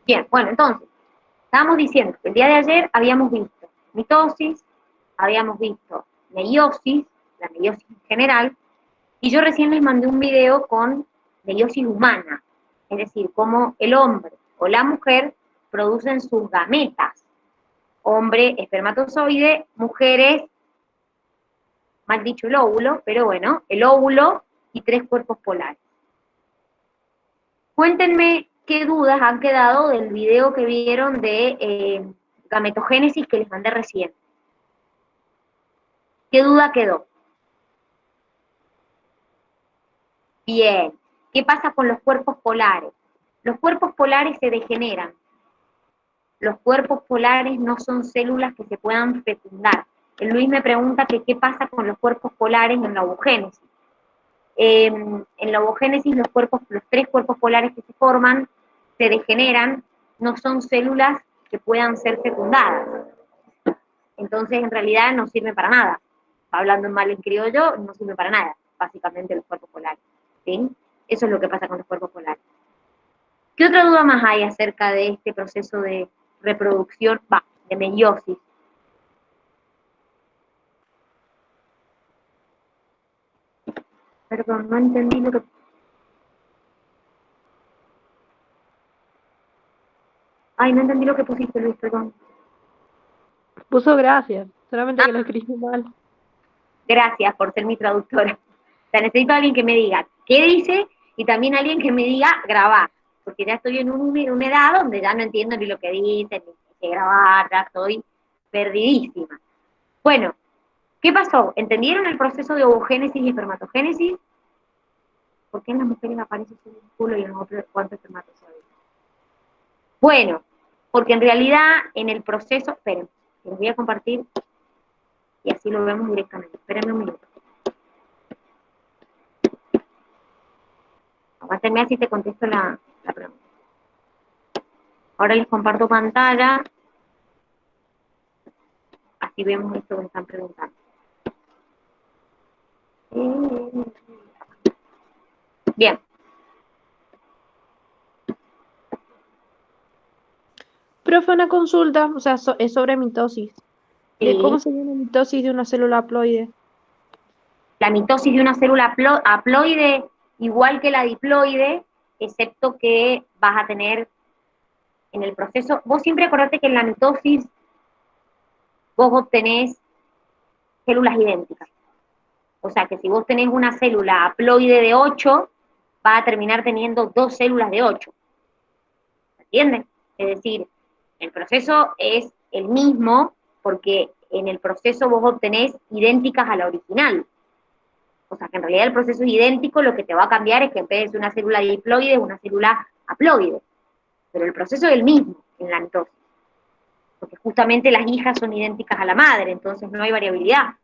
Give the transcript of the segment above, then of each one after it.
Bien, bueno, entonces, estábamos diciendo que el día de ayer habíamos visto mitosis, habíamos visto meiosis, la meiosis en general, y yo recién les mandé un video con meiosis humana, es decir, cómo el hombre o la mujer producen sus gametas. Hombre, espermatozoide, mujeres, mal dicho el óvulo, pero bueno, el óvulo y 3 cuerpos polares. Cuéntenme qué dudas han quedado del video que vieron de gametogénesis que les mandé recién. ¿Qué duda quedó? Bien. ¿Qué pasa con los cuerpos polares? Los cuerpos polares se degeneran. Los cuerpos polares no son células que se puedan fecundar. El Luis me pregunta que qué pasa con los cuerpos polares en la ovogénesis. En la ovogénesis los 3 cuerpos polares que se forman se degeneran, no son células que puedan ser fecundadas. Entonces, en realidad, no sirve para nada. Hablando en mal en criollo, no sirve para nada, básicamente, los cuerpos polares. ¿Sí? Eso es lo que pasa con los cuerpos polares. ¿Qué otra duda más hay acerca de este proceso de reproducción, de meiosis? Perdón, no entendí lo que... Ay, no entendí lo que pusiste, Luis, perdón. Puso gracias, solamente que lo escribí mal. Gracias por ser mi traductora. O sea, necesito a alguien que me diga qué dice y también alguien que me diga grabar, porque ya estoy en una edad donde ya no entiendo ni lo que dice, ni qué grabar, ya estoy perdidísima. Bueno, ¿qué pasó? ¿Entendieron el proceso de ovogénesis y espermatogénesis? ¿Por qué en las mujeres aparece solo un culo y en los otros cuántos espermatozoides? Bueno, porque en realidad en el proceso, esperen, les voy a compartir y así lo vemos directamente. Espérenme un minuto. Aguántenme así te contesto la pregunta. Ahora les comparto pantalla, así vemos esto que me están preguntando. Bien. Profe, una consulta, o sea, es sobre mitosis. ¿De Sí. cómo sería una mitosis de una célula haploide? La mitosis de una célula haploide, igual que la diploide, excepto que vas a tener en el proceso, vos siempre acordate que en la mitosis vos obtenés células idénticas. O sea que si vos tenés una célula haploide de 8, va a terminar teniendo 2 células de 8. ¿Entienden? Es decir, el proceso es el mismo porque en el proceso vos obtenés idénticas a la original. O sea que en realidad el proceso es idéntico, lo que te va a cambiar es que en vez de una célula diploide es una célula haploide. Pero el proceso es el mismo en la mitosis. Porque justamente las hijas son idénticas a la madre, entonces no hay variabilidad.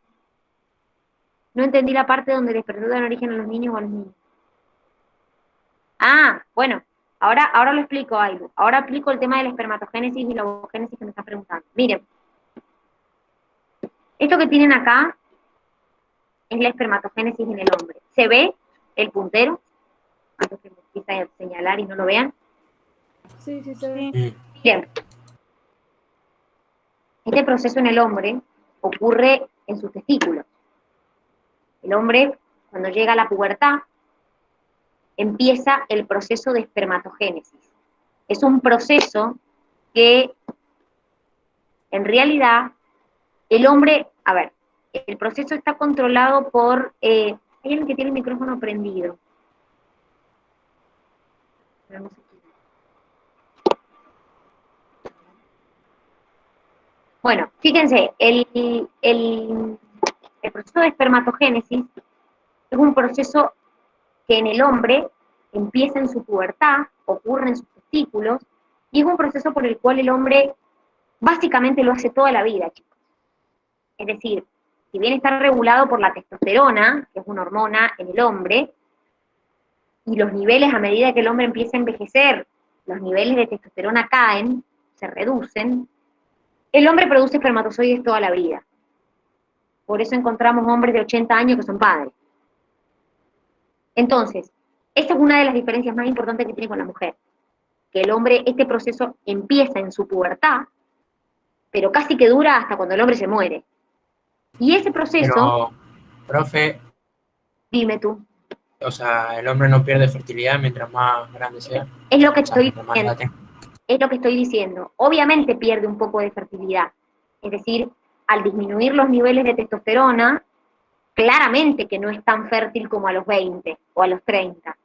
No entendí la parte donde les perturban origen a los niños o a los niños. Ah, bueno, ahora lo explico, Ailu. Ahora explico el tema de la espermatogénesis y la ovogénesis que me está preguntando. Miren, esto que tienen acá es la espermatogénesis en el hombre. ¿Se ve el puntero? Antes que me empiece a señalar y no lo vean. Sí, sí, se ve. Bien. Este proceso en el hombre ocurre en sus testículos. El hombre, cuando llega a la pubertad, empieza el proceso de espermatogénesis. Es un proceso que, en realidad, el hombre, a ver, el proceso está controlado por, hay alguien que tiene el micrófono prendido. Bueno, fíjense, el proceso de espermatogénesis es un proceso que en el hombre empieza en su pubertad, ocurre en sus testículos, y es un proceso por el cual el hombre básicamente lo hace toda la vida, chicos. Es decir, si bien está regulado por la testosterona, que es una hormona en el hombre, y los niveles a medida que el hombre empieza a envejecer, los niveles de testosterona caen, se reducen, el hombre produce espermatozoides toda la vida. Por eso encontramos hombres de 80 años que son padres. Entonces, esta es una de las diferencias más importantes que tiene con la mujer. que el hombre, este proceso empieza en su pubertad, pero casi que dura hasta cuando el hombre se muere. Y ese proceso, Pero, profe, dime tú, o sea, el hombre no pierde fertilidad mientras más grande sea. es lo que O sea, estoy mientras más diciendo. edad tenga. Es lo que estoy diciendo. Obviamente pierde un poco de fertilidad. Es decir, al disminuir los niveles de testosterona, claramente que no es tan fértil como a los 20 o a los 30.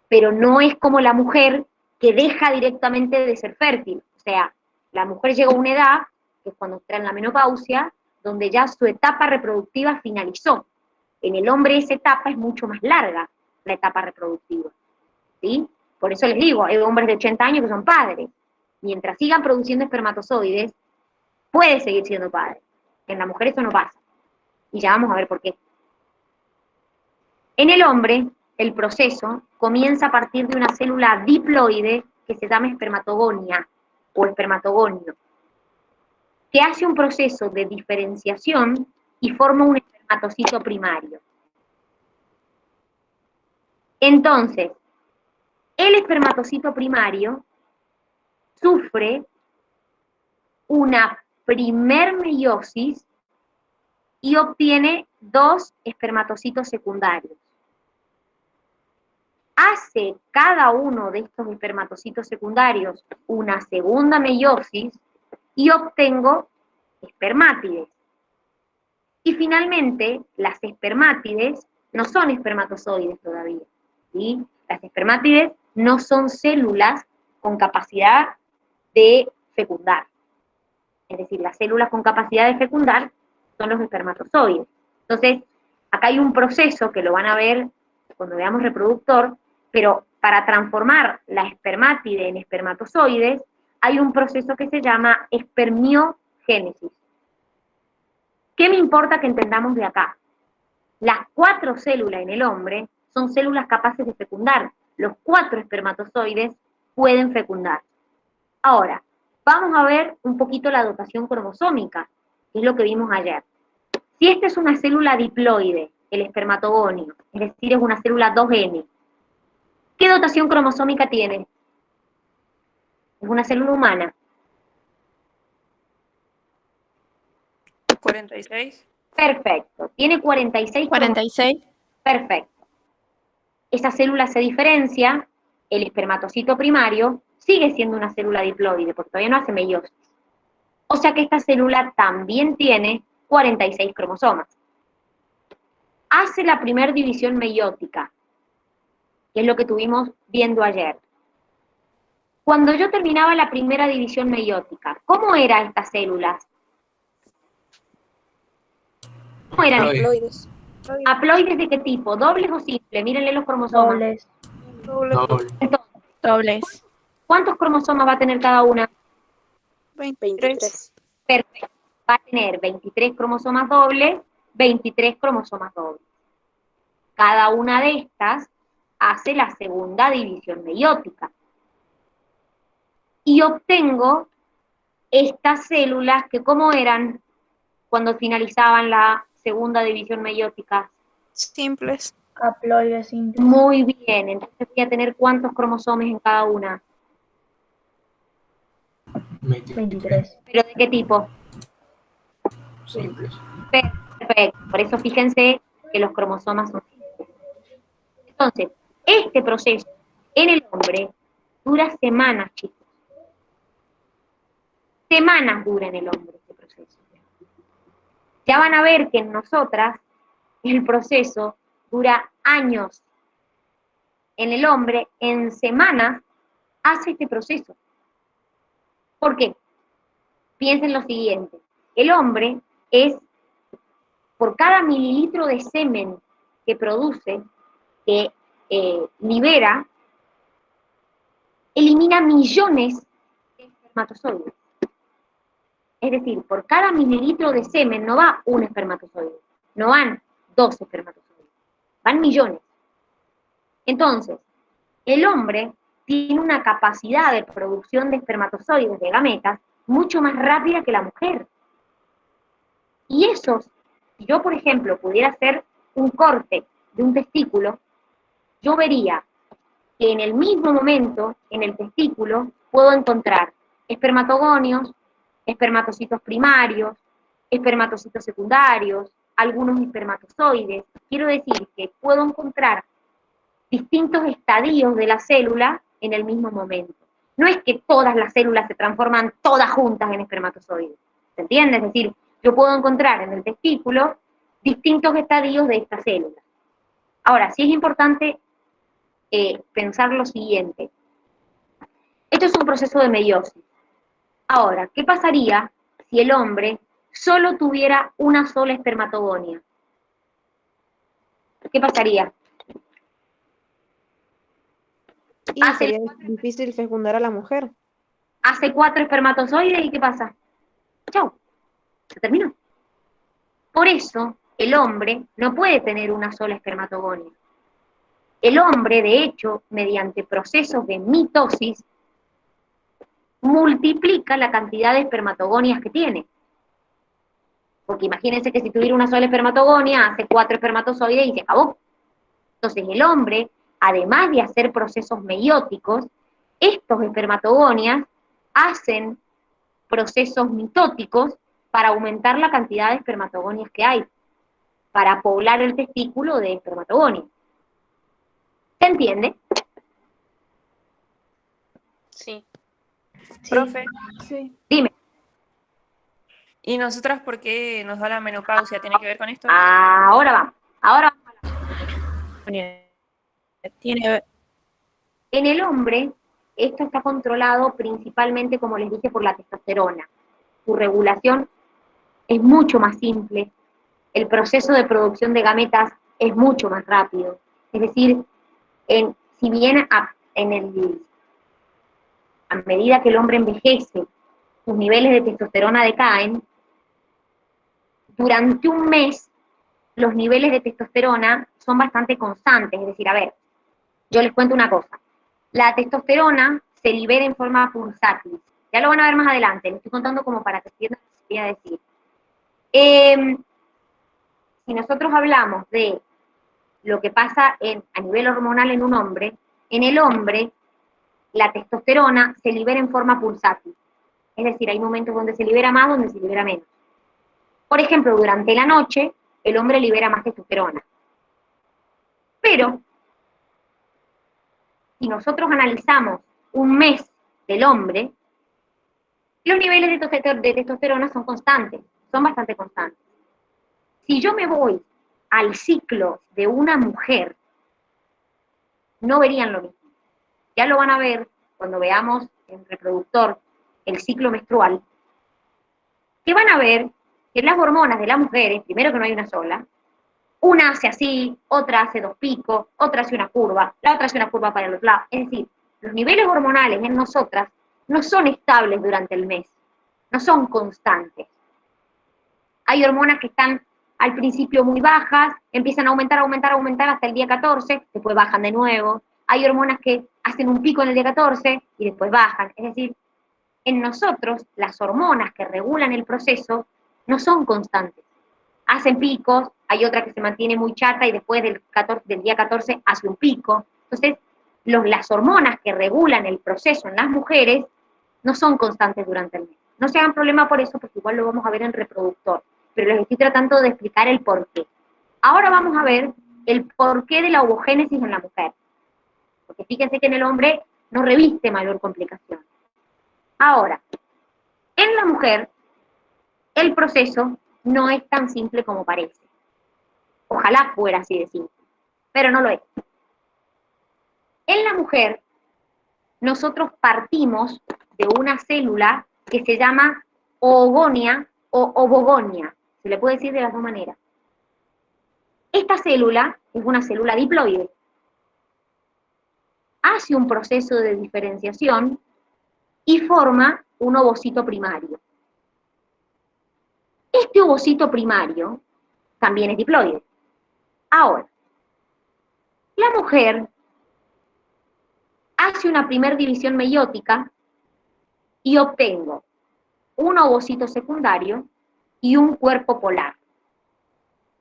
Pero no es como la mujer que deja directamente de ser fértil. O sea, la mujer llega a una edad, que es cuando está en la menopausia, donde ya su etapa reproductiva finalizó. En el hombre esa etapa es mucho más larga, la etapa reproductiva. ¿Sí? Por eso les digo, hay hombres de 80 años que son padres. Mientras sigan produciendo espermatozoides, puede seguir siendo padre. En la mujer eso no pasa. Y ya vamos a ver por qué. En el hombre, el proceso comienza a partir de una célula diploide que se llama espermatogonia o espermatogonio, que hace un proceso de diferenciación y forma un espermatocito primario. Entonces, el espermatocito primario sufre una primer meiosis y obtiene 2 espermatocitos secundarios. Hace cada uno de estos espermatocitos secundarios una segunda meiosis y obtengo espermátides. Y finalmente, las espermátides no son espermatozoides todavía, ¿sí? Las espermátides no son células con capacidad de fecundar. Es decir, las células con capacidad de fecundar son los espermatozoides. Entonces, acá hay un proceso que lo van a ver cuando veamos reproductor, pero para transformar la espermátide en espermatozoides, hay un proceso que se llama espermiogénesis. ¿Qué me importa que entendamos de acá? Las 4 células en el hombre son células capaces de fecundar. Los 4 espermatozoides pueden fecundar. Ahora, vamos a ver un poquito la dotación cromosómica, que es lo que vimos ayer. Si esta es una célula diploide, el espermatogonio, es decir, es una célula 2N, ¿qué dotación cromosómica tiene? Es una célula humana. 46. Perfecto. Tiene 46 46. Perfecto. Esa célula se diferencia, el espermatocito primario sigue siendo una célula diploide, porque todavía no hace meiosis. O sea que esta célula también tiene 46 cromosomas. Hace la primera división meiótica, que es lo que estuvimos viendo ayer. Cuando yo terminaba la primera división meiótica, ¿cómo eran estas células? ¿Cómo eran? Haploides. ¿Haploides de qué tipo? ¿Dobles o simples? Mírenle los cromosomas. Dobles. Doble. Entonces, Dobles. ¿cuántos cromosomas va a tener cada una? 23. Perfecto. Va a tener 23 cromosomas dobles, 23 cromosomas dobles. Cada una de estas hace la segunda división meiótica. Y obtengo estas células que, ¿cómo eran cuando finalizaban la segunda división meiótica? Simples. Haploides simples. Muy bien, entonces voy a tener ¿cuántos cromosomas en cada una? 23. ¿Pero de qué tipo? Simples. Perfecto, por eso fíjense que los cromosomas son simples. Entonces, este proceso en el hombre dura semanas, chicos. Semanas dura en el hombre este proceso. Ya van a ver que en nosotras el proceso dura años. En el hombre, en semanas, hace este proceso. ¿Por qué? Piensen lo siguiente. El hombre es, por cada mililitro de semen que produce, que libera, elimina millones de espermatozoides. Es decir, por cada mililitro de semen no va un espermatozoide, no van 2 espermatozoides, van millones. Entonces, el hombre tiene una capacidad de producción de espermatozoides, de gametas, mucho más rápida que la mujer. Y esos, si yo, por ejemplo, pudiera hacer un corte de un testículo, yo vería que en el mismo momento, en el testículo, puedo encontrar espermatogonios, espermatocitos primarios, espermatocitos secundarios, algunos espermatozoides. Quiero decir que puedo encontrar distintos estadios de la célula en el mismo momento. No es que todas las células se transforman todas juntas en espermatozoides, ¿se entiende? Es decir, yo puedo encontrar en el testículo distintos estadios de esta célula. Ahora, sí es importante pensar lo siguiente. Esto es un proceso de meiosis. Ahora, ¿qué pasaría si el hombre solo tuviera una sola espermatogonia? ¿Qué pasaría? Y sería difícil fecundar a la mujer. Hace 4 espermatozoides y ¿qué pasa? Chau, se terminó. Por eso, el hombre no puede tener una sola espermatogonia. El hombre, de hecho, mediante procesos de mitosis, multiplica la cantidad de espermatogonias que tiene. Porque imagínense que si tuviera una sola espermatogonia, hace 4 espermatozoides y se acabó. Entonces el hombre, además de hacer procesos meióticos, estos espermatogonias hacen procesos mitóticos para aumentar la cantidad de espermatogonias que hay, para poblar el testículo de espermatogonias. ¿Se entiende? Sí. Sí. Profe, Sí. Dime. ¿y nosotras por qué nos da la menopausia? ¿Tiene que ver con esto? Ahora vamos. Ahora vamos. Tiene, En el hombre, esto está controlado principalmente, como les dije, por la testosterona. Su regulación es mucho más simple. El proceso de producción de gametas es mucho más rápido. Es decir, si bien a medida que el hombre envejece, sus niveles de testosterona decaen, durante un mes los niveles de testosterona son bastante constantes. Es decir, a ver, yo les cuento una cosa. La testosterona se libera en forma pulsátil. Ya lo van a ver más adelante, les estoy contando como para que entiendan lo que quería decir. Si nosotros hablamos de lo que pasa a nivel hormonal en un hombre, en el hombre la testosterona se libera en forma pulsátil. Es decir, hay momentos donde se libera más, donde se libera menos. Por ejemplo, durante la noche, el hombre libera más testosterona. Pero, si nosotros analizamos un mes del hombre, los niveles de testosterona son constantes, son bastante constantes. Si yo me voy al ciclo de una mujer, no verían lo mismo. Ya lo van a ver cuando veamos en reproductor el ciclo menstrual, que van a ver que las hormonas de las mujeres, primero que no hay una sola, una hace así, otra hace 2 picos, otra hace una curva, la otra hace una curva para el otro lado. Es decir, los niveles hormonales en nosotras no son estables durante el mes, no son constantes. Hay hormonas que están al principio muy bajas, empiezan a aumentar, aumentar, aumentar hasta el día 14, después bajan de nuevo. Hay hormonas que hacen un pico en el día 14 y después bajan. Es decir, en nosotros las hormonas que regulan el proceso no son constantes. Hacen picos, hay otra que se mantiene muy chata y después del día 14 hace un pico. Entonces, las hormonas que regulan el proceso en las mujeres no son constantes durante el mes. No se hagan problema por eso, porque igual lo vamos a ver en reproductor, pero les estoy tratando de explicar el porqué. Ahora vamos a ver el porqué de la ovogénesis en la mujer, porque fíjense que en el hombre no reviste mayor complicación. Ahora, en la mujer, el proceso no es tan simple como parece. Ojalá fuera así de simple, pero no lo es. En la mujer, nosotros partimos de una célula que se llama oogonia o ovogonia. Se le puede decir de las dos maneras. Esta célula es una célula diploide. Hace un proceso de diferenciación y forma un ovocito primario. Este ovocito primario también es diploide. Ahora, la mujer hace una primer división meiótica y obtengo un ovocito secundario y un cuerpo polar.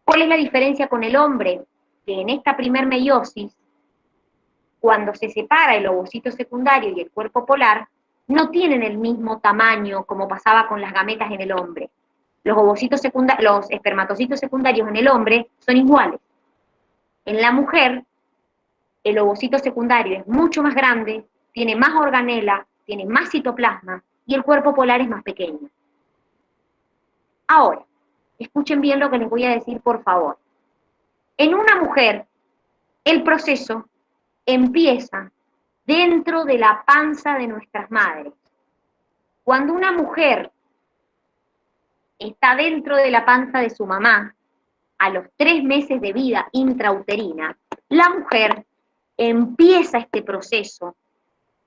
¿Cuál es la diferencia con el hombre? Que en esta primer meiosis cuando se separa el ovocito secundario y el cuerpo polar, no tienen el mismo tamaño como pasaba con las gametas en el hombre. Los espermatocitos secundarios en el hombre son iguales. En la mujer, el ovocito secundario es mucho más grande, tiene más organela, tiene más citoplasma y el cuerpo polar es más pequeño. Ahora, escuchen bien lo que les voy a decir, por favor. En una mujer, el proceso empieza dentro de la panza de nuestras madres. Cuando una mujer está dentro de la panza de su mamá, a los 3 meses de vida intrauterina, la mujer empieza este proceso,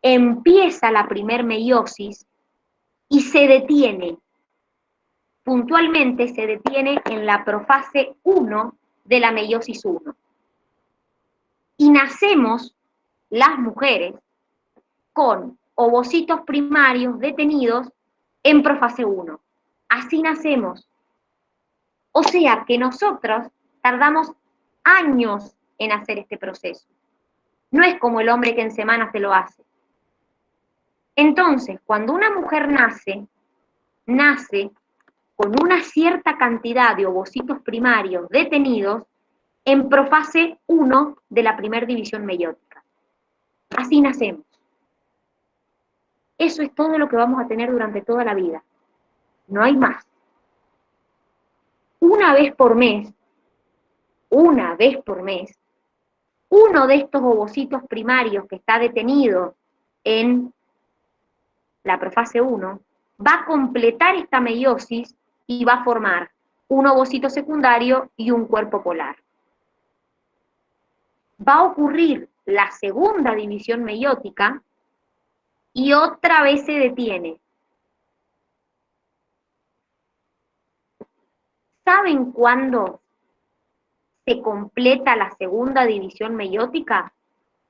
empieza la primer meiosis y se detiene. Puntualmente se detiene en la profase 1 de la meiosis 1. Y nacemos las mujeres con ovocitos primarios detenidos en profase 1. Así nacemos. O sea que nosotros tardamos años en hacer este proceso. No es como el hombre que en semanas se lo hace. Entonces, cuando una mujer nace con una cierta cantidad de ovocitos primarios detenidos en profase 1 de la primera división meiótica. Así nacemos. Eso es todo lo que vamos a tener durante toda la vida. No hay más. Una vez por mes, uno de estos ovocitos primarios que está detenido en la profase 1 va a completar esta meiosis y va a formar un ovocito secundario y un cuerpo polar. Va a ocurrir la segunda división meiótica y otra vez se detiene. ¿Saben cuándo se completa la segunda división meiótica?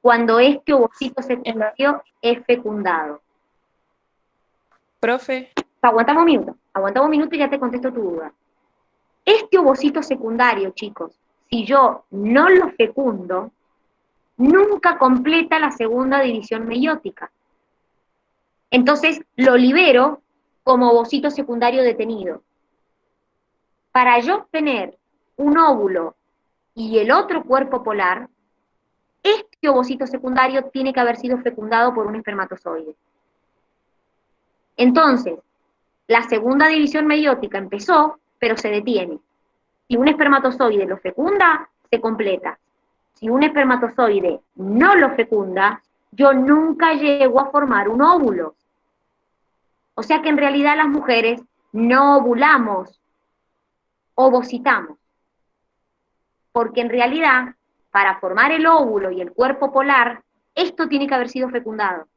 Cuando este ovocito secundario es fecundado. Profe, Aguantamos un minuto y ya te contesto tu duda. Este ovocito secundario, chicos, si yo no lo fecundo, nunca completa la segunda división meiótica. Entonces lo libero como ovocito secundario detenido. Para yo obtener un óvulo y el otro cuerpo polar, este ovocito secundario tiene que haber sido fecundado por un espermatozoide. Entonces, la segunda división meiótica empezó, pero se detiene. Si un espermatozoide lo fecunda, se completa. Si un espermatozoide no lo fecunda, yo nunca llego a formar un óvulo. O sea que en realidad las mujeres no ovulamos, ovocitamos. Porque en realidad, para formar el óvulo y el cuerpo polar, esto tiene que haber sido fecundado.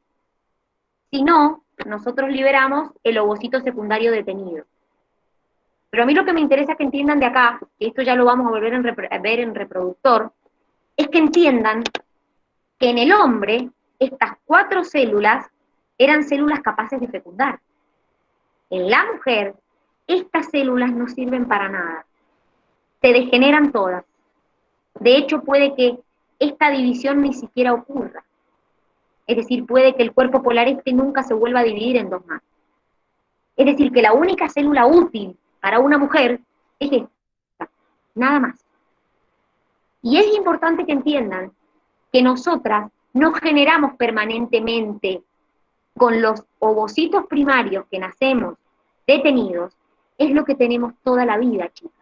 Si no, nosotros liberamos el ovocito secundario detenido. Pero a mí lo que me interesa que entiendan de acá, y esto ya lo vamos a volver a ver en reproductor, es que entiendan que en el hombre estas 4 células eran células capaces de fecundar. En la mujer, estas células no sirven para nada. Se degeneran todas. De hecho, puede que esta división ni siquiera ocurra. Es decir, puede que el cuerpo polar nunca se vuelva a dividir en 2 más. Es decir, que la única célula útil para una mujer es esta, nada más. Y es importante que entiendan que nosotras no generamos permanentemente con los ovocitos primarios que nacemos detenidos, es lo que tenemos toda la vida, chicas.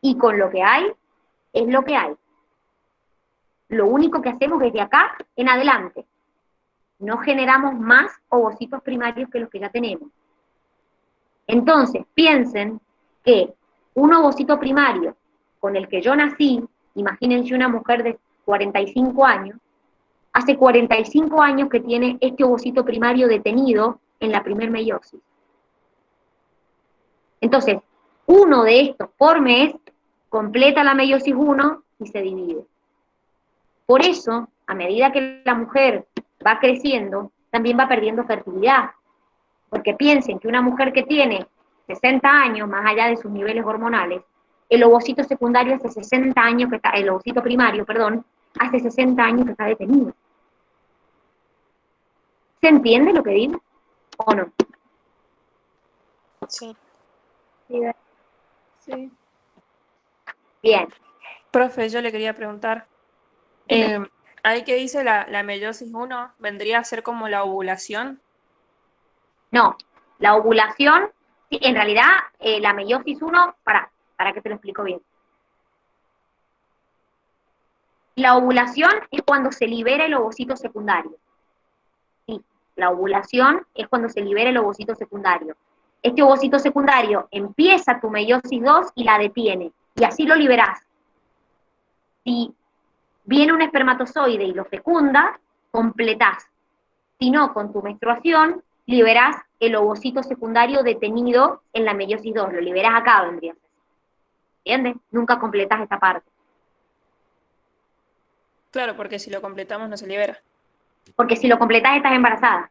Y con lo que hay, es lo que hay. Lo único que hacemos desde acá en adelante. No generamos más ovocitos primarios que los que ya tenemos. Entonces, piensen que un ovocito primario con el que yo nací, imagínense una mujer de 45 años, hace 45 años que tiene este ovocito primario detenido en la primer meiosis. Entonces, uno de estos por mes completa la meiosis 1 y se divide. Por eso, a medida que la mujer va creciendo, también va perdiendo fertilidad. Porque piensen que una mujer que tiene 60 años, más allá de sus niveles hormonales, el ovocito secundario hace 60 años que está, el ovocito primario, perdón, hace 60 años que está detenido. ¿Se entiende lo que digo o no? Sí. Sí. Bien. Profe, yo le quería preguntar, ahí que dice la meiosis 1, ¿vendría a ser como la ovulación? No, la ovulación, sí, en realidad la meiosis 1, para que te lo explico bien. La ovulación es cuando se libera el ovocito secundario. Sí, la ovulación es cuando se libera el ovocito secundario. Este ovocito secundario empieza tu meiosis 2 y la detiene, y así lo liberás. Si viene un espermatozoide y lo fecunda, completás. Si no, con tu menstruación, liberás el ovocito secundario detenido en la meiosis 2, lo liberás acá, vendría a ser. ¿Entiendes? Nunca completás esta parte. Claro, porque si lo completamos no se libera. Porque si lo completás estás embarazada.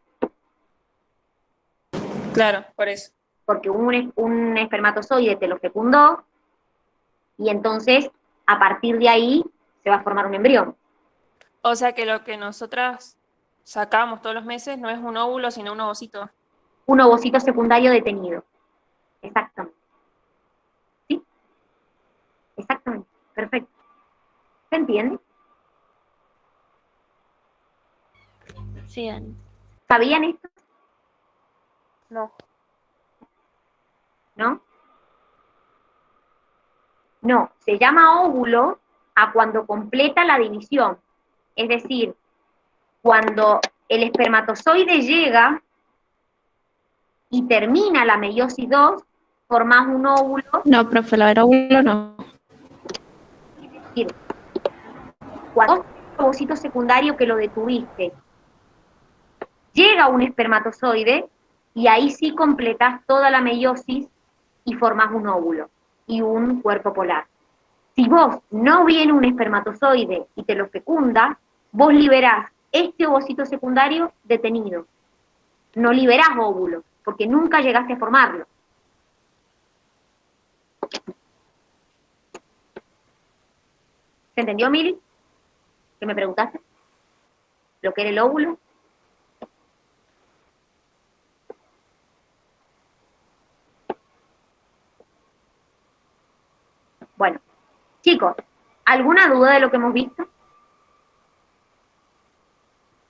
Claro, por eso. Porque un espermatozoide te lo fecundó y entonces a partir de ahí se va a formar un embrión. O sea que lo que nosotras sacamos todos los meses no es un óvulo, sino un ovocito. Un ovocito secundario detenido. Exactamente. ¿Sí? Exactamente. Perfecto. ¿Se entiende? Sí, Dani. ¿Sabían esto? No. ¿No? No, se llama óvulo a cuando completa la división. Es decir, cuando el espermatozoide llega y termina la meiosis 2, formás un óvulo. No, profe, la era óvulo no. Es decir, cuando el ovocito secundario que lo detuviste, llega un espermatozoide y ahí sí completás toda la meiosis y formás un óvulo y un cuerpo polar. Si vos no viene un espermatozoide y te lo fecunda, vos liberás este ovocito secundario detenido. No liberás óvulo, porque nunca llegaste a formarlo. ¿Se entendió, Mili? ¿Qué me preguntaste? ¿Lo que era el óvulo? Bueno, chicos, ¿alguna duda de lo que hemos visto?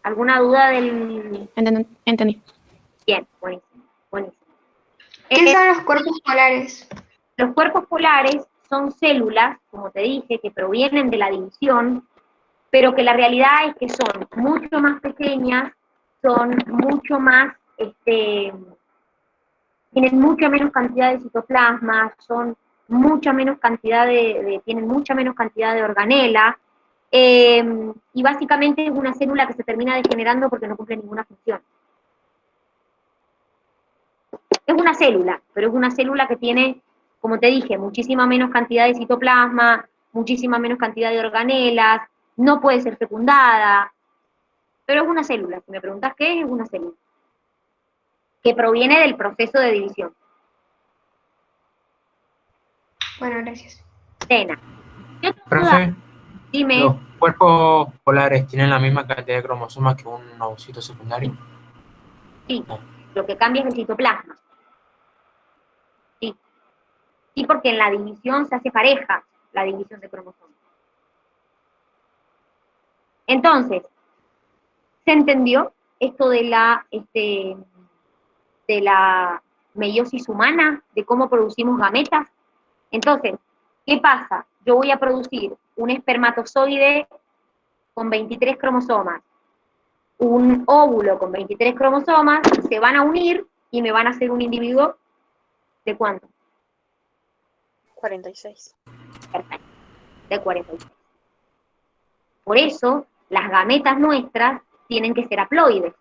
¿Alguna duda del...? Entendí. Bien, buenísimo, buenísimo. ¿Qué son los cuerpos polares? Los cuerpos polares son células, como te dije, que provienen de la división, pero que la realidad es que son mucho más pequeñas, son mucho más, tienen mucha menos cantidad de citoplasma, son mucha menos cantidad tienen mucha menos cantidad de organela, y básicamente es una célula que se termina degenerando porque no cumple ninguna función. Es una célula, pero es una célula que tiene, como te dije, muchísima menos cantidad de citoplasma, muchísima menos cantidad de organelas, no puede ser fecundada, pero es una célula. Si me preguntas qué es una célula. Que proviene del proceso de división. Bueno, gracias. Tena. ¿Qué otra duda? Profe, Dime. ¿los cuerpos polares tienen la misma cantidad de cromosomas que un ovocito secundario? Sí, lo que cambia es el citoplasma. Sí. Sí, porque en la división se hace pareja la división de cromosomas. Entonces, ¿se entendió esto de la meiosis humana, de cómo producimos gametas? Entonces, ¿qué pasa? Yo voy a producir un espermatozoide con 23 cromosomas, un óvulo con 23 cromosomas, se van a unir y me van a hacer un individuo ¿de cuánto? 46. Perfecto, de 46. Por eso, las gametas nuestras tienen que ser haploides,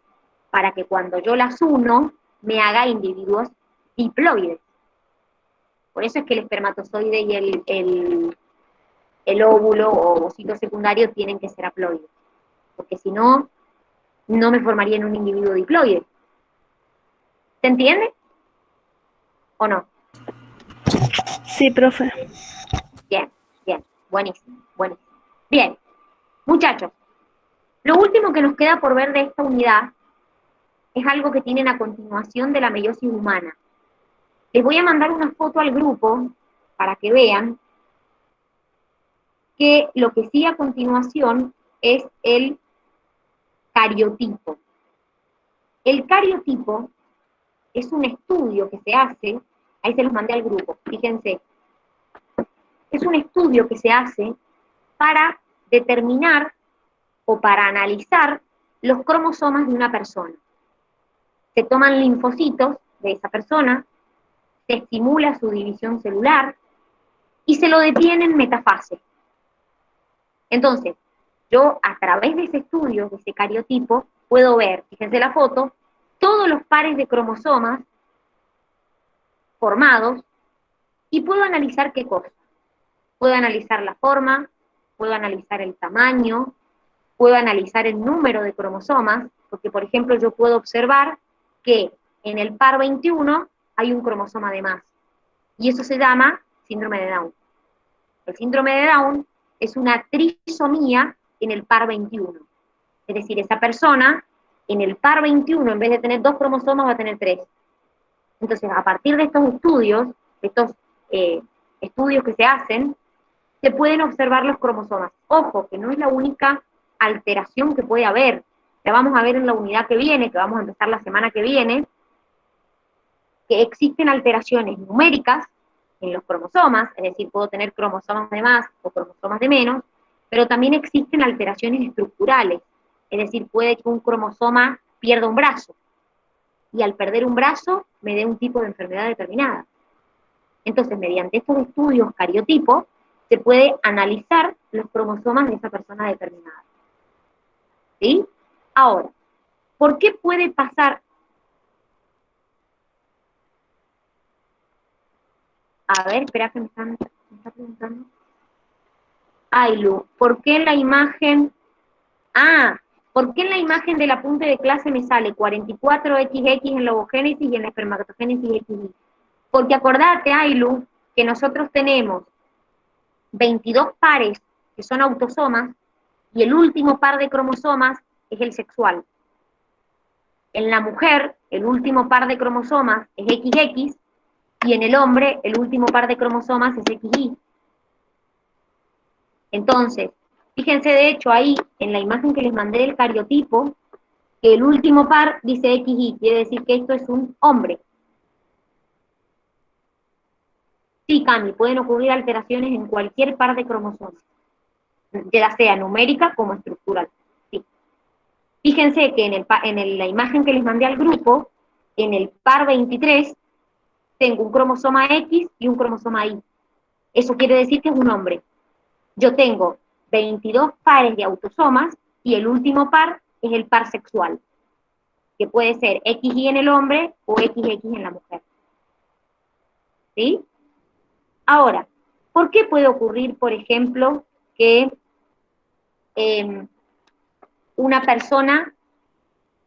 para que cuando yo las uno, me haga individuos diploides. Por eso es que el espermatozoide y el óvulo o ovocito secundario tienen que ser haploides, porque si no, no me formaría en un individuo diploide. ¿Se entiende? ¿O no? Sí, profe. Bien, bien, buenísimo, buenísimo. Bien, muchachos, lo último que nos queda por ver de esta unidad es algo que tienen a continuación de la meiosis humana. Les voy a mandar una foto al grupo para que vean que lo que sigue a continuación es el cariotipo. El cariotipo es un estudio que se hace, ahí se los mandé al grupo, fíjense, es un estudio que se hace para determinar o para analizar los cromosomas de una persona. Se toman linfocitos de esa persona, se estimula su división celular y se lo detiene en metafase. Entonces, yo a través de ese estudio, de ese cariotipo, puedo ver, fíjense la foto, todos los pares de cromosomas formados y puedo analizar qué cosa. Puedo analizar la forma, puedo analizar el tamaño, puedo analizar el número de cromosomas, porque por ejemplo yo puedo observar que en el par 21 hay un cromosoma de más, y eso se llama síndrome de Down. El síndrome de Down es una trisomía en el par 21, es decir, esa persona en el par 21, en vez de tener 2 cromosomas, va a tener 3. Entonces, a partir de estos estudios, estudios que se hacen, se pueden observar los cromosomas. Ojo, que no es la única alteración que puede haber. La vamos a ver en la unidad que viene, que vamos a empezar la semana que viene, que existen alteraciones numéricas en los cromosomas, es decir, puedo tener cromosomas de más o cromosomas de menos, pero también existen alteraciones estructurales, es decir, puede que un cromosoma pierda un brazo, y al perder un brazo me dé un tipo de enfermedad determinada. Entonces, mediante estos estudios cariotipo, se puede analizar los cromosomas de esa persona determinada. ¿Sí? Ahora, ¿por qué puede pasar? A ver, espera que me está preguntando. Ay, Lu, ¿por qué en la imagen? ¿Por qué en la imagen del apunte de clase me sale 44XX en la ovogénesis y en la espermatogénesis XY? Porque acordate, Ailu, que nosotros tenemos 22 pares que son autosomas y el último par de cromosomas es el sexual. En la mujer, el último par de cromosomas es XX y en el hombre, el último par de cromosomas es XY. Entonces, fíjense de hecho ahí, en la imagen que les mandé del cariotipo, que el último par dice XY, quiere decir que esto es un hombre. Sí, Cami, pueden ocurrir alteraciones en cualquier par de cromosomas, ya sea numérica como estructural. Sí. Fíjense que en la imagen que les mandé al grupo, en el par 23, tengo un cromosoma X y un cromosoma Y. Eso quiere decir que es un hombre. Yo tengo 22 pares de autosomas y el último par es el par sexual, que puede ser XY en el hombre o XX en la mujer. ¿Sí? Ahora, ¿por qué puede ocurrir, por ejemplo, que una persona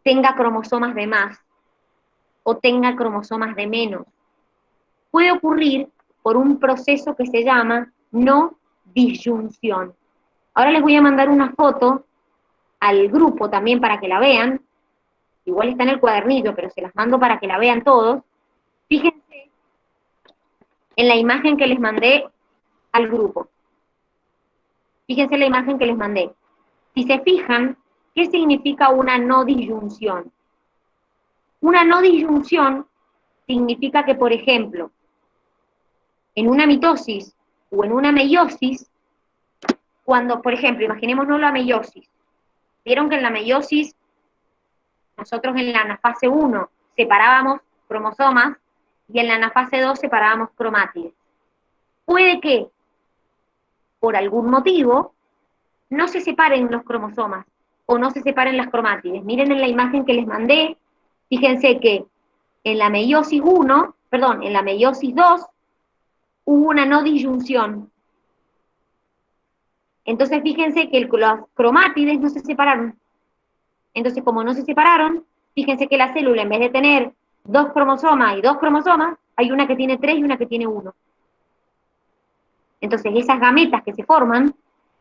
tenga cromosomas de más o tenga cromosomas de menos? Puede ocurrir por un proceso que se llama no disyunción. Ahora les voy a mandar una foto al grupo también para que la vean. Igual está en el cuadernillo, pero se las mando para que la vean todos. Fíjense en la imagen que les mandé al grupo. Fíjense la imagen que les mandé. Si se fijan, ¿qué significa una no disyunción? Una no disyunción significa que, por ejemplo, en una mitosis o en una meiosis, cuando, por ejemplo, imaginémonos la meiosis. Vieron que en la meiosis, nosotros en la anafase 1 separábamos cromosomas y en la anafase 2 separábamos cromátides. Puede que, por algún motivo, no se separen los cromosomas o no se separen las cromátides. Miren en la imagen que les mandé, fíjense que en la meiosis 1, perdón, en la meiosis 2, hubo una no disyunción. Entonces fíjense que los cromátides no se separaron. Entonces, como no se separaron, fíjense que la célula, en vez de tener 2 cromosomas y 2 cromosomas, hay una que tiene 3 y una que tiene 1. Entonces, esas gametas que se forman,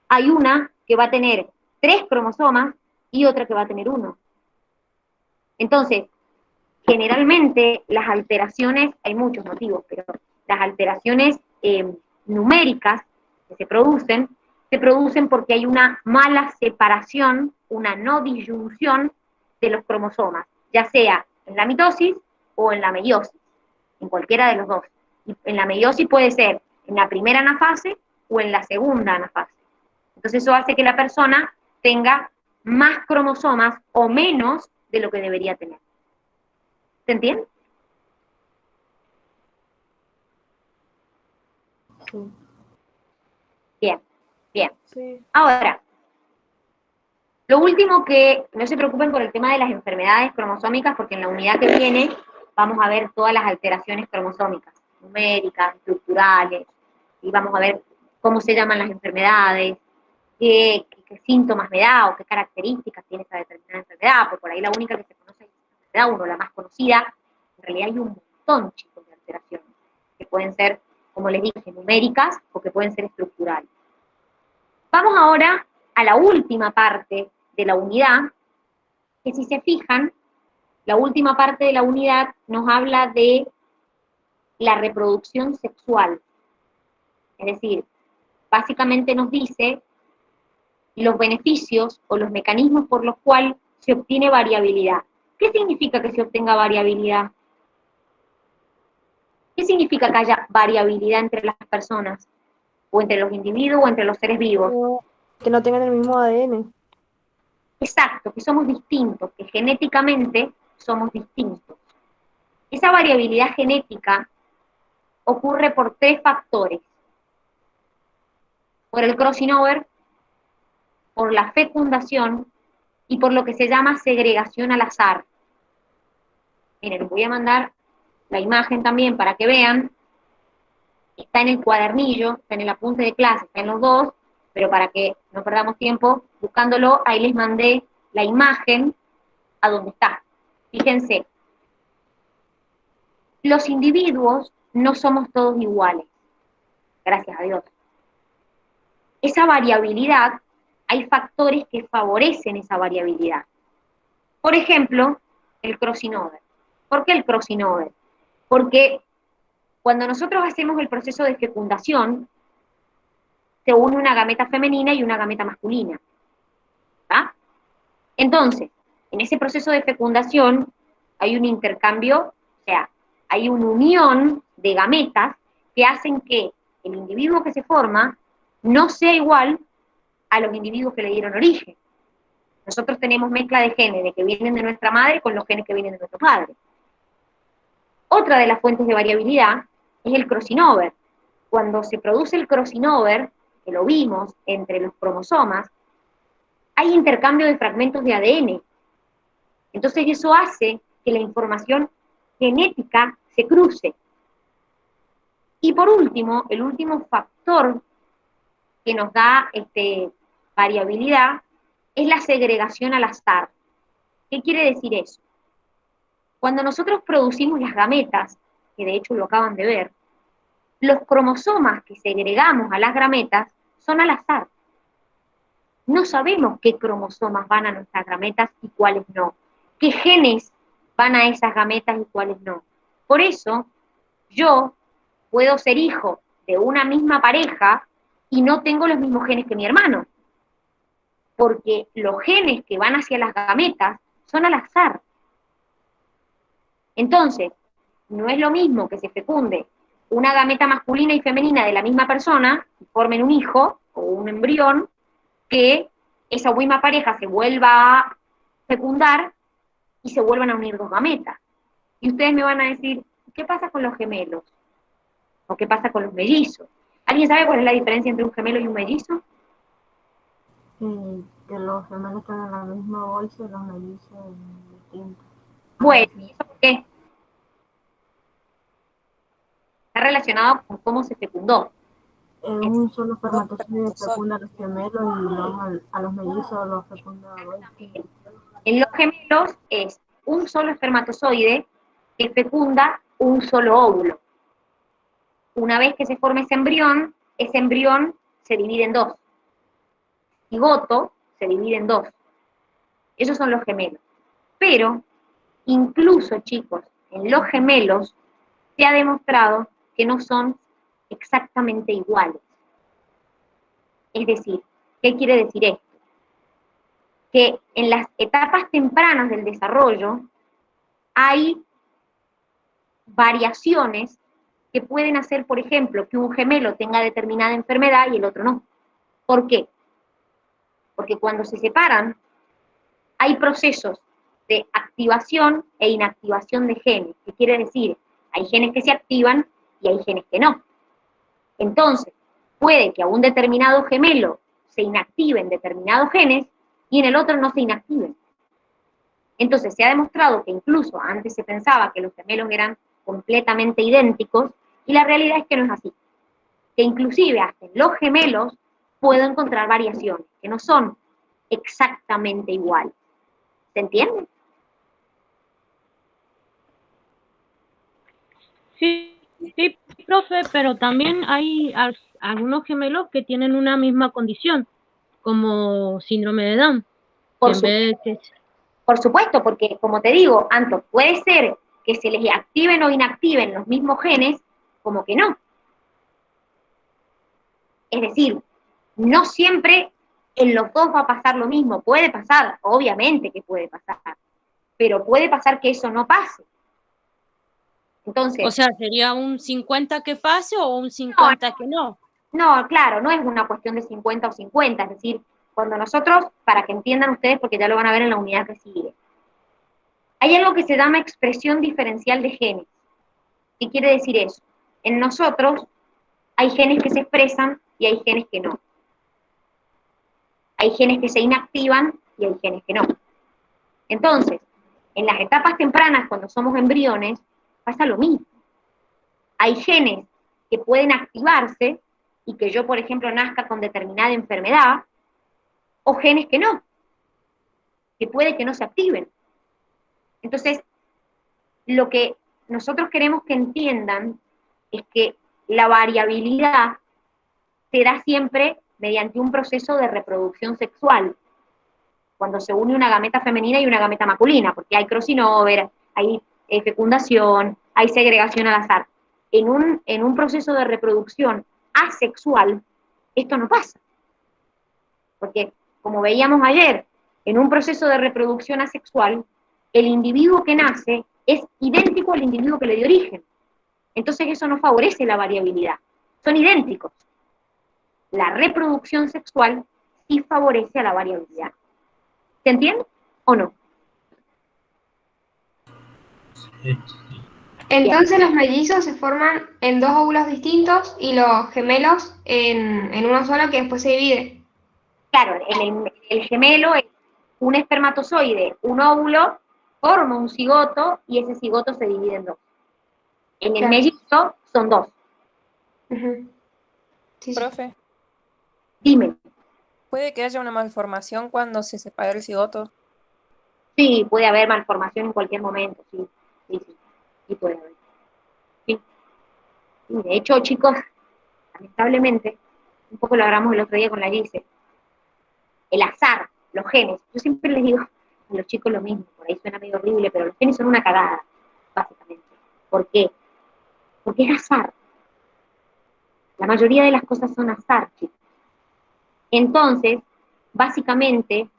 hay una que va a tener 3 cromosomas y otra que va a tener 1. Entonces, generalmente las alteraciones, hay muchos motivos, pero las alteraciones numéricas que se producen porque hay una mala separación, una no disyunción de los cromosomas, ya sea en la mitosis o en la meiosis, en cualquiera de los dos. Y en la meiosis puede ser en la primera anafase o en la segunda anafase. Entonces eso hace que la persona tenga más cromosomas o menos de lo que debería tener. ¿Se entiende? Sí. Bien, bien. Sí. Ahora, lo último que, no se preocupen por el tema de las enfermedades cromosómicas, porque en la unidad que viene vamos a ver todas las alteraciones cromosómicas, numéricas, estructurales, y vamos a ver cómo se llaman las enfermedades, qué síntomas me da o qué características tiene esa determinada enfermedad, porque por ahí la única que se conoce es la enfermedad 1, la más conocida. En realidad hay un montón, chicos, de alteraciones, que pueden ser, como les dije, numéricas o que pueden ser estructurales. Vamos ahora a la última parte de la unidad, que si se fijan, la última parte de la unidad nos habla de la reproducción sexual. Es decir, básicamente nos dice los beneficios o los mecanismos por los cuales se obtiene variabilidad. ¿Qué significa que se obtenga variabilidad? ¿Qué significa que haya variabilidad entre las personas? O entre los individuos o entre los seres vivos. Que no tengan el mismo ADN. Exacto, que somos distintos, que genéticamente somos distintos. Esa variabilidad genética ocurre por 3 factores. Por el crossing over, por la fecundación y por lo que se llama segregación al azar. Miren, les voy a mandar la imagen también para que vean. Está en el cuadernillo, está en el apunte de clase, está en los dos, pero para que no perdamos tiempo buscándolo, ahí les mandé la imagen a donde está. Fíjense, los individuos no somos todos iguales, gracias a Dios. Esa variabilidad, hay factores que favorecen esa variabilidad. Por ejemplo, el crossing over. ¿Por qué el crossing over? Porque cuando nosotros hacemos el proceso de fecundación, se une una gameta femenina y una gameta masculina. ¿Tá? Entonces, en ese proceso de fecundación hay un intercambio, o sea, hay una unión de gametas que hacen que el individuo que se forma no sea igual a los individuos que le dieron origen. Nosotros tenemos mezcla de genes de que vienen de nuestra madre con los genes que vienen de nuestro padre. Otra de las fuentes de variabilidad es el crossing over. Cuando se produce el crossing over, que lo vimos entre los cromosomas, hay intercambio de fragmentos de ADN. Entonces eso hace que la información genética se cruce. Y por último, el último factor que nos da variabilidad es la segregación al azar. ¿Qué quiere decir eso? Cuando nosotros producimos las gametas, que de hecho lo acaban de ver, los cromosomas que segregamos a las gametas son al azar. No sabemos qué cromosomas van a nuestras gametas y cuáles no. Qué genes van a esas gametas y cuáles no. Por eso, yo puedo ser hijo de una misma pareja y no tengo los mismos genes que mi hermano. Porque los genes que van hacia las gametas son al azar. Entonces, no es lo mismo que se fecunde una gameta masculina y femenina de la misma persona y formen un hijo o un embrión, que esa misma pareja se vuelva a fecundar y se vuelvan a unir 2 gametas. Y ustedes me van a decir, ¿qué pasa con los gemelos? ¿O qué pasa con los mellizos? ¿Alguien sabe cuál es la diferencia entre un gemelo y un mellizo? Que los gemelos están en la misma bolsa y los mellizos distintos. Bueno, ¿y eso por qué? Está relacionado con cómo se fecundó. Un solo espermatozoide fecunda a los gemelos y luego a los mellizos los fecunda a dos. En los gemelos es un solo espermatozoide que fecunda un solo óvulo. Una vez que se forma ese embrión se divide en 2. Cigoto se divide en 2. Esos son los gemelos. Pero incluso, chicos, en los gemelos se ha demostrado que no son exactamente iguales. Es decir, ¿qué quiere decir esto? Que en las etapas tempranas del desarrollo hay variaciones que pueden hacer, por ejemplo, que un gemelo tenga determinada enfermedad y el otro no. ¿Por qué? Porque cuando se separan, hay procesos de activación e inactivación de genes. ¿Qué quiere decir? Hay genes que se activan y hay genes que no. Entonces, puede que a un determinado gemelo se inactiven determinados genes y en el otro no se inactiven. Entonces, se ha demostrado que incluso antes se pensaba que los gemelos eran completamente idénticos y la realidad es que no es así. Que inclusive hasta en los gemelos puedo encontrar variaciones que no son exactamente iguales. ¿Se entiende? Sí, sí, profe, pero también hay algunos gemelos que tienen una misma condición, como síndrome de Down. Por supuesto, porque como te digo, Anto, puede ser que se les activen o inactiven los mismos genes, como que no. Es decir, no siempre en los dos va a pasar lo mismo. Puede pasar, obviamente que puede pasar, pero puede pasar que eso no pase. Entonces, o sea, ¿sería un 50 que pase o un 50 que no? No, claro, no es una cuestión de 50 o 50, es decir, cuando nosotros, para que entiendan ustedes, porque ya lo van a ver en la unidad que sigue, hay algo que se llama expresión diferencial de genes. ¿Qué quiere decir eso? En nosotros hay genes que se expresan y hay genes que no. Hay genes que se inactivan y hay genes que no. Entonces, en las etapas tempranas, cuando somos embriones, pasa lo mismo. Hay genes que pueden activarse y que yo, por ejemplo, nazca con determinada enfermedad, o genes que no, que puede que no se activen. Entonces, lo que nosotros queremos que entiendan es que la variabilidad se da siempre mediante un proceso de reproducción sexual, cuando se une una gameta femenina y una gameta masculina, porque hay crossover, hay fecundación, hay segregación al azar. En un proceso de reproducción asexual, esto no pasa. Porque, como veíamos ayer, en un proceso de reproducción asexual, el individuo que nace es idéntico al individuo que le dio origen. Entonces eso no favorece la variabilidad. Son idénticos. La reproducción sexual sí favorece a la variabilidad. ¿Se entiende o no? Sí. Entonces los mellizos se forman en dos óvulos distintos y los gemelos en uno solo que después se divide. Claro, el gemelo es un espermatozoide, un óvulo, forma un cigoto y ese cigoto se divide en dos. En el Claro. mellizo son dos. Ujú. Sí, sí. Profe, Dime. ¿puede que haya una malformación cuando se separa el cigoto? Sí, puede haber malformación en cualquier momento, sí. Sí puede haber. Sí. Sí, de hecho, chicos, lamentablemente, un poco lo hablamos el otro día con la Gise, el azar, los genes, yo siempre les digo a los chicos lo mismo, por ahí suena medio horrible, pero los genes son una cagada, básicamente. ¿Por qué? Porque es azar. La mayoría de las cosas son azar, chicos. Entonces, básicamente,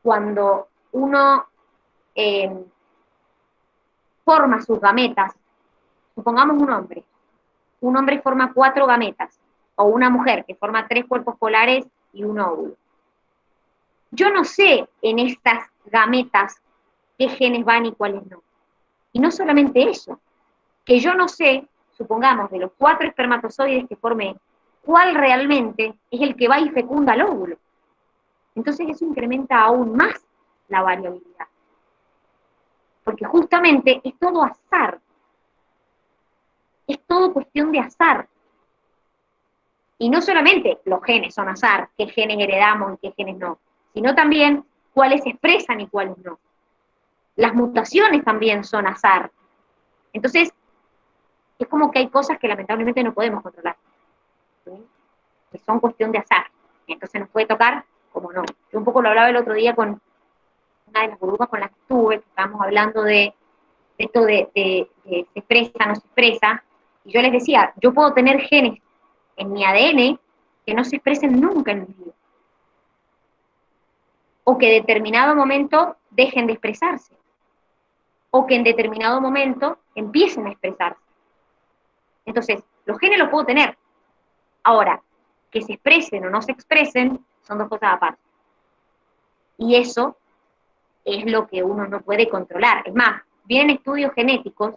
cuando uno forma sus gametas, supongamos un hombre forma 4 gametas, o una mujer que forma 3 cuerpos polares y un óvulo. Yo no sé en estas gametas qué genes van y cuáles no. Y no solamente eso, que yo no sé, supongamos, de los 4 espermatozoides que formé, cuál realmente es el que va y fecunda el óvulo. Entonces eso incrementa aún más la variabilidad. Porque justamente es todo azar. Es todo cuestión de azar. Y no solamente los genes son azar, qué genes heredamos y qué genes no, sino también cuáles se expresan y cuáles no. Las mutaciones también son azar. Entonces, es como que hay cosas que lamentablemente no podemos controlar, ¿sí? Que son cuestión de azar. Entonces nos puede tocar como no. Yo un poco lo hablaba el otro día con una de las burbujas con las que estuve, que estábamos hablando de esto de se expresa, no se expresa, y yo les decía, yo puedo tener genes en mi ADN que no se expresen nunca en mi vida, o que en determinado momento dejen de expresarse, o que en determinado momento empiecen a expresarse. Entonces, los genes los puedo tener. Ahora, que se expresen o no se expresen son dos cosas aparte. Y eso es lo que uno no puede controlar. Es más, vienen estudios genéticos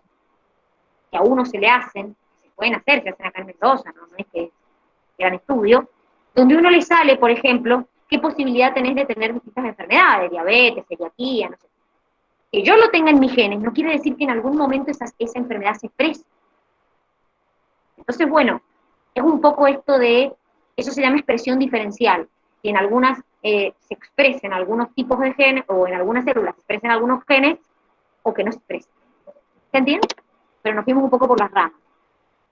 que a uno se le hacen, se pueden hacer, se hacen acá en Mendoza, no es que gran estudio, donde uno le sale, por ejemplo, qué posibilidad tenés de tener distintas enfermedades, diabetes, celiaquía, no sé. Que yo lo tenga en mis genes no quiere decir que en algún momento esa enfermedad se exprese. Entonces, bueno, es un poco esto de, eso se llama expresión diferencial, que en algunas se expresen algunos tipos de genes, o en algunas células se expresen algunos genes, o que no se expresen. ¿Se entiende? Pero nos fuimos un poco por las ramas.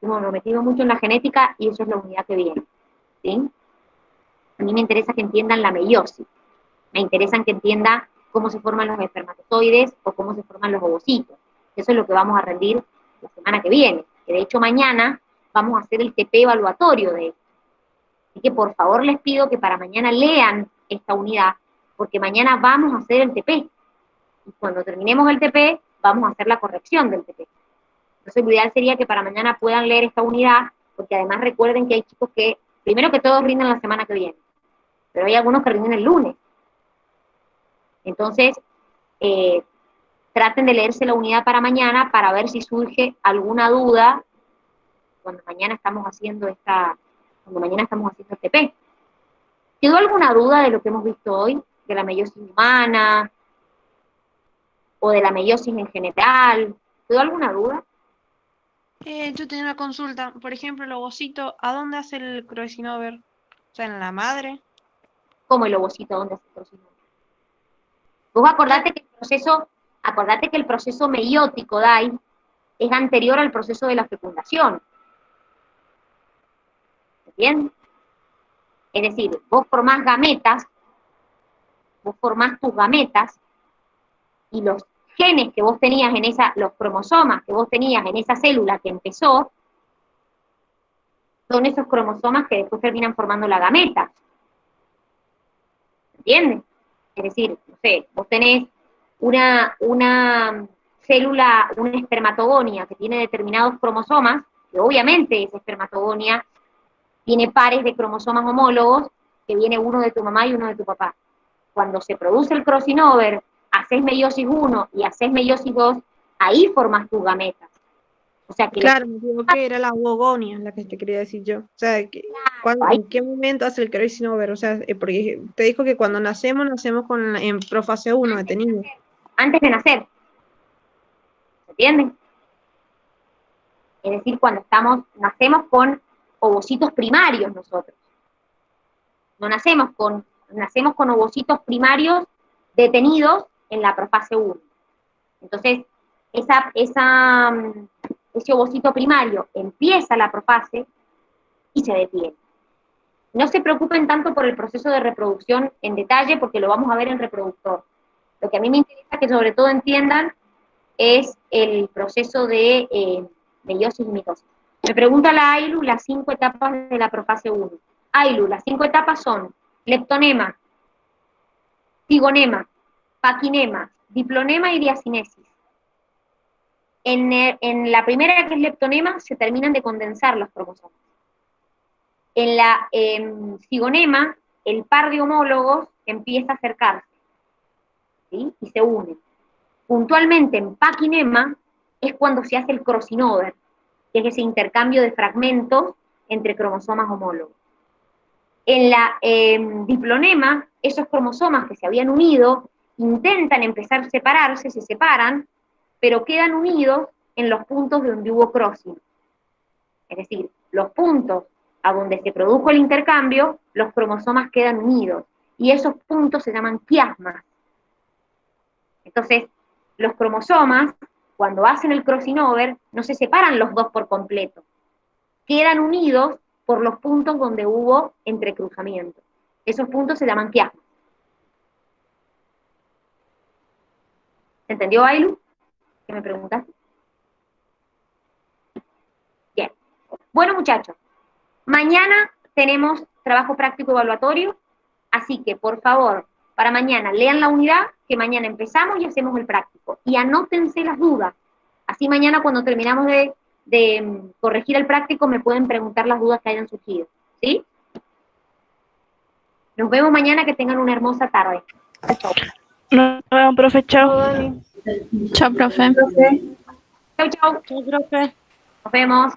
Nos metimos mucho en la genética y eso es la unidad que viene. ¿Sí? A mí me interesa que entiendan la meiosis. Me interesa que entiendan cómo se forman los espermatozoides o cómo se forman los ovocitos. Eso es lo que vamos a rendir la semana que viene. Que de hecho mañana vamos a hacer el TP evaluatorio de esto. Así que por favor les pido que para mañana lean esta unidad, porque mañana vamos a hacer el TP. Y cuando terminemos el TP, vamos a hacer la corrección del TP. Entonces lo ideal sería que para mañana puedan leer esta unidad, porque además recuerden que hay chicos que, primero que todos rinden la semana que viene, pero hay algunos que rinden el lunes. Entonces, traten de leerse la unidad para mañana para ver si surge alguna duda cuando mañana estamos haciendo el TP. ¿Quedó alguna duda de lo que hemos visto hoy? ¿De la meiosis humana? ¿O de la meiosis en general? ¿Quedó alguna duda? Yo tenía una consulta. Por ejemplo, el ovocito, ¿a dónde hace el crossing over? O sea, ¿en la madre? ¿Cómo el ovocito? ¿Dónde hace el crossing over? Vos acordate que el proceso meiótico, Dai, es anterior al proceso de la fecundación. ¿Bien? Es decir, vos formás tus gametas, y los genes que vos tenías los cromosomas que vos tenías en esa célula que empezó, son esos cromosomas que después terminan formando la gameta. ¿Entiendes? Es decir, no sé, vos tenés una célula, una espermatogonia que tiene determinados cromosomas, que obviamente esa espermatogonia tiene pares de cromosomas homólogos, que viene uno de tu mamá y uno de tu papá. Cuando se produce el crossing over, haces meiosis 1 y haces meiosis 2, ahí formas tus gametas. O sea que claro, me equivoqué, era la ovogonia la que te quería decir yo. O sea, ¿en qué momento hace el crossing over? O sea, porque te dijo que cuando nacemos en profase 1 de niño. Antes de nacer. ¿Se entiende? Es decir, cuando nacemos con ovocitos primarios nosotros. No nacemos con ovocitos primarios detenidos en la profase 1. Entonces, ese ovocito primario empieza la profase y se detiene. No se preocupen tanto por el proceso de reproducción en detalle, porque lo vamos a ver en reproductor. Lo que a mí me interesa que sobre todo entiendan es el proceso de meiosis y mitosis. Me pregunta la Ailu las 5 etapas de la profase 1. Ailu, las 5 etapas son leptonema, cigonema, paquinema, diplonema y diacinesis. En la primera, que es leptonema, se terminan de condensar los cromosomas. En la cigonema, el par de homólogos empieza a acercarse, ¿sí? Y se unen. Puntualmente en paquinema es cuando se hace el crossing over, que es ese intercambio de fragmentos entre cromosomas homólogos. En la diplonema, esos cromosomas que se habían unido intentan empezar a separarse, se separan, pero quedan unidos en los puntos donde hubo crossing. Es decir, los puntos a donde se produjo el intercambio, los cromosomas quedan unidos, y esos puntos se llaman quiasmas. Entonces, los cromosomas, cuando hacen el crossing over, no se separan los dos por completo, quedan unidos por los puntos donde hubo entrecruzamiento. Esos puntos se llaman quiasmas. ¿Se entendió, Ailu? ¿Qué me preguntas? Bien. Bueno, muchachos, mañana tenemos trabajo práctico evaluatorio, así que, por favor, para mañana lean la unidad, que mañana empezamos y hacemos el práctico. Y anótense las dudas. Así mañana cuando terminamos de corregir el práctico me pueden preguntar las dudas que hayan surgido. ¿Sí? Nos vemos mañana, que tengan una hermosa tarde. Chao. Nos vemos, profe. Chao. Chao, profe. Chau, chau. Chao, profe. Nos vemos.